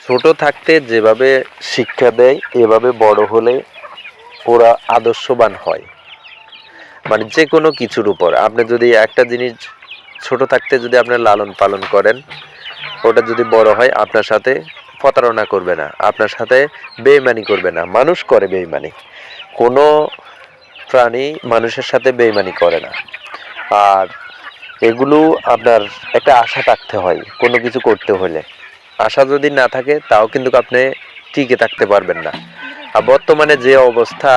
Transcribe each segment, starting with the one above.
ছোট থাকতে যেভাবে শিক্ষা দেয় এভাবে বড় হলে ওরা আদর্শবান হয়। মানে যে কোনো কিছুর উপর আপনি যদি একটা জিনিস ছোট থাকতে যদি আপনি লালন পালন করেন, ওটা যদি বড় হয় আপনার সাথে প্রতারণা করবে না, আপনার সাথে বেইমানি করবে না। মানুষ করে বেইমানি, কোনো প্রাণী মানুষের সাথে বেইমানি করে না। আর এগুলো আপনার একটা আশা থাকতে হয় কোনো কিছু করতে হলে। আশা যদি না থাকে তাও কিন্তু আপনি টিকে থাকতে পারবেন না। আর বর্তমানে যে অবস্থা,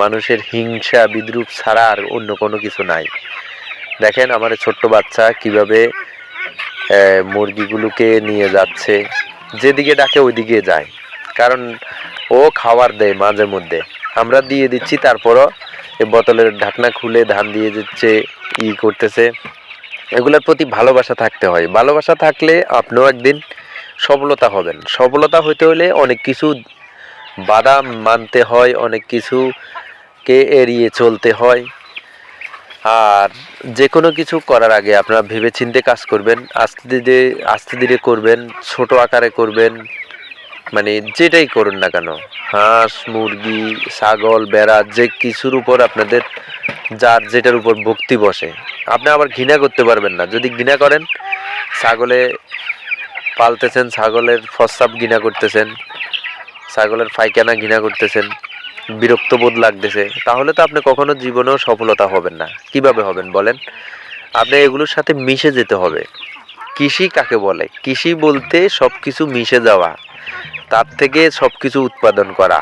মানুষের হিংসা বিদ্রুপ ছাড়া আর অন্য কোনো কিছু নাই। দেখেন আমার ছোট্ট বাচ্চা কিভাবে মুরগিগুলোকে নিয়ে যাচ্ছে, যেদিকে ডাকে ওইদিকে যায়। কারণ ও খাবার দেয় মাঝে মধ্যে, আমরা দিয়ে দিচ্ছি, তারপরও এই বোতলের ঢাকনা খুলে ধান দিয়ে দিচ্ছে, করতেছে। এগুলোর প্রতি ভালোবাসা থাকতে হয়। ভালোবাসা থাকলে আপনিও একদিন সফলতা হবেন। সফলতা হইতে হলে অনেক কিছু বাধা মানতে হয়, অনেক কিছুকে এড়িয়ে চলতে হয়। আর যে কোনো কিছু করার আগে আপনারা ভেবেচিন্তে কাজ করবেন, আস্তে ধীরে করবেন, ছোট আকারে করবেন। মানে যেটাই করুন না কেন, হাঁস মুরগি ছাগল বেড়া যে কিছুর উপর আপনাদের যার যেটার উপর ভক্তি বসে, আপনি আবার ঘৃণা করতে পারবেন না। যদি ঘৃণা করেন, ছাগলে পালতেছেন, ছাগলের প্রস্রাব ঘৃণা করতেছেন, ছাগলের পায়খানা ঘৃণা করতেছেন, বিরক্ত বোধ লাগতেছে, তাহলে তো আপনি কখনো জীবনেও সফলতা হবেন না। কিভাবে হবেন বলেন? আপনি এগুলোর সাথে মিশে যেতে হবে। কৃষি কাকে বলে? কৃষি বলতে সব কিছু মিশে যাওয়া, তার থেকে সব কিছু উৎপাদন করা।